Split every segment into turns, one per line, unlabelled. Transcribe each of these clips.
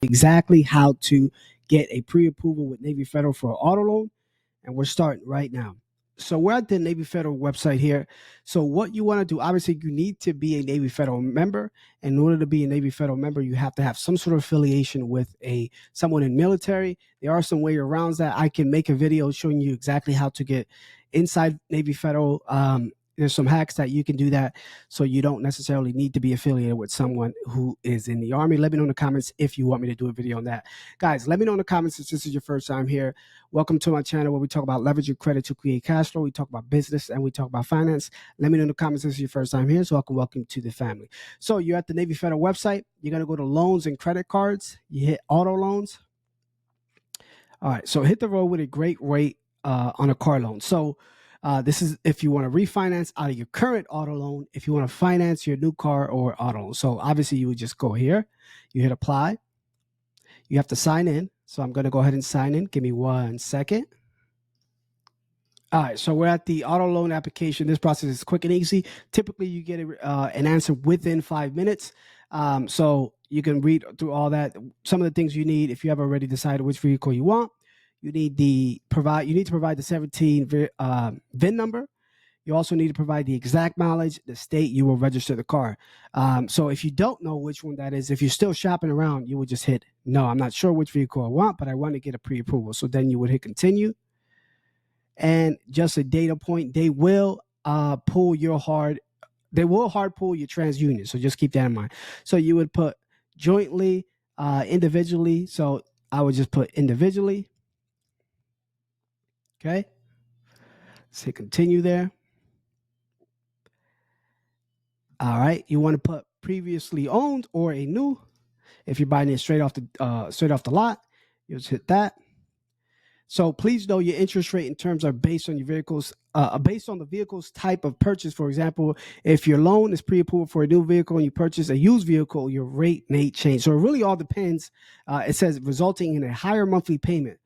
exactly how to get a pre-approval with Navy Federal for an auto loan, and we're starting right now. So we're at the Navy Federal website here. So what you want to do, obviously, you need to be a Navy Federal member. In order to be a Navy Federal member, you have to have some sort of affiliation with someone in military. There are some way around that. I can make a video showing you exactly how to get inside Navy Federal. There's some hacks that you can do that, so you don't necessarily need to be affiliated with someone who is in the Army. Let me know in the comments if you want me to do a video on that. Guys, let me know in the comments if this is your first time here. Welcome to my channel where we talk about leveraging credit to create cash flow. We talk about business and we talk about finance. Let me know in the comments if this is your first time here, so I can welcome you to the family. So you're at the Navy Federal website. You're going to go to loans and credit cards. You hit auto loans. All right, so hit the road with a great rate on a car loan. So this is if you want to refinance out of your current auto loan, if you want to finance your new car or auto loan. So obviously you would just go here, you hit apply, you have to sign in. So I'm going to go ahead and sign in. Give me 1 second. All right, so we're at the auto loan application. This process is quick and easy. Typically you get an answer within 5 minutes. So you can read through all that. Some of the things you need, if you have already decided which vehicle you want, you need to provide the 17 VIN number. You also need to provide the exact mileage, the state you will register the car. So if you don't know which one that is, if you're still shopping around, you would just hit no. I'm not sure which vehicle I want, but I want to get a pre-approval. So then you would hit continue. And just a data point, they will hard pull your TransUnion. So just keep that in mind. So you would put jointly, individually. So I would just put individually. Okay. Say continue there. All right. You want to put previously owned or a new. If you're buying it straight off the lot, you just hit that. So please know your interest rate and terms are based on your vehicles, based on the vehicle's type of purchase. For example, if your loan is pre-approved for a new vehicle and you purchase a used vehicle, your rate may change. So it really all depends. It says resulting in a higher monthly payment.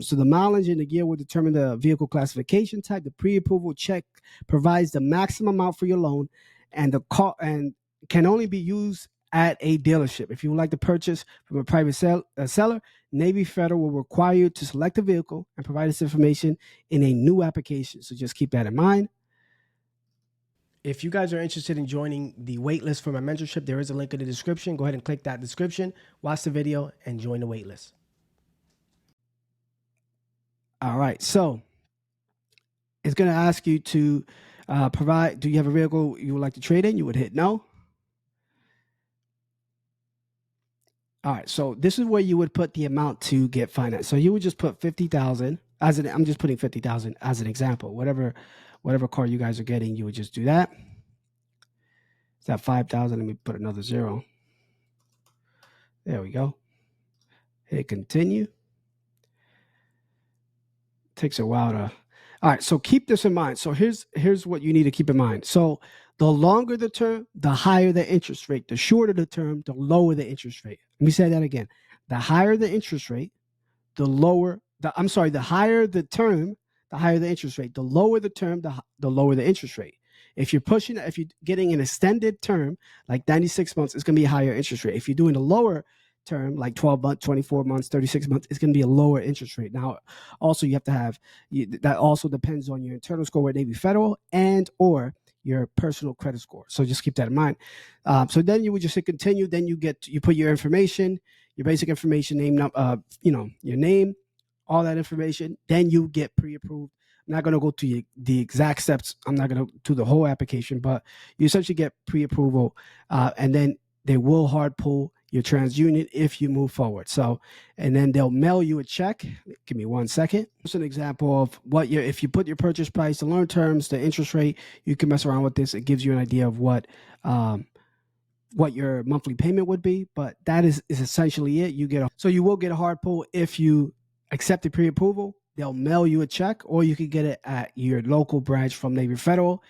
So the mileage and the year will determine the vehicle classification type. The pre-approval check provides the maximum amount for your loan, and the and can only be used at a dealership. If you would like to purchase from a private seller, Navy Federal will require you to select a vehicle and provide this information in a new application. So just keep that in mind. If you guys are interested in joining the waitlist for my mentorship, there is a link in the description. Go ahead and click that description, watch the video, and join the waitlist. All right, so it's going to ask you to provide, do you have a vehicle you would like to trade in? You would hit no. All right, so this is where you would put the amount to get financed. So you would just put 50,000 as I'm just putting 50,000 as an example. Whatever car you guys are getting, you would just do that. Is that 5,000? Let me put another 0. There we go. Hit continue. Takes a while to. All right, so keep this in mind. So here's what you need to keep in mind. So the longer the term, the higher the interest rate. The shorter the term, the lower the interest rate. Let me say that again. The higher the interest rate, the higher the term, the higher the interest rate. The lower the term, the lower the interest rate. If you're getting an extended term, like 96 months, it's going to be a higher interest rate. If you're doing a lower term, like 12 months, 24 months, 36 months, it's going to be a lower interest rate. Now, also you have to have, that also depends on your internal score with Navy Federal and or your personal credit score. So just keep that in mind. So then you would just hit continue. Then you put your information, your basic information, name, your name, all that information. Then you get pre-approved. I'm not going to go to the exact steps. I'm not going to do the whole application, but you essentially get pre-approval, and then they will hard pull your TransUnion if you move forward. So, and then they'll mail you a check. Give me 1 second. Just an example of if you put your purchase price, the loan terms, the interest rate, you can mess around with this. It gives you an idea of what your monthly payment would be, but that is essentially it. So you will get a hard pull if you accept the pre-approval. They'll mail you a check, or you can get it at your local branch from Navy Federal.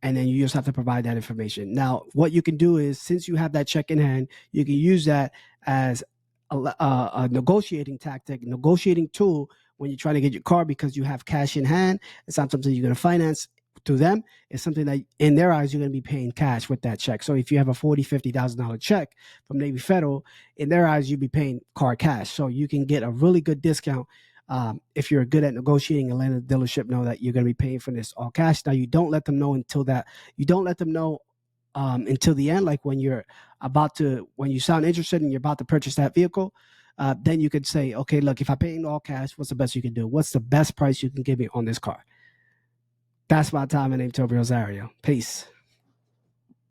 And then you just have to provide that information. Now, what you can do is, since you have that check in hand, you can use that as a negotiating tactic, negotiating tool when you're trying to get your car, because you have cash in hand. It's not something you're going to finance. to them, it's something that in their eyes you're going to be paying cash with that check. So if you have a $40,000-$50,000 check from Navy Federal, in their eyes you'll be paying card cash. So you can get a really good discount if you're good at negotiating and letting the dealership know that you're going to be paying for this all cash. Now you don't let them know until that. You don't let them know until the end, like when you sound interested and you're about to purchase that vehicle. Then you could say, okay, look, if I pay in all cash, what's the best you can do? What's the best price you can give me on this car? That's my time. My name's Toby Rosario. Peace.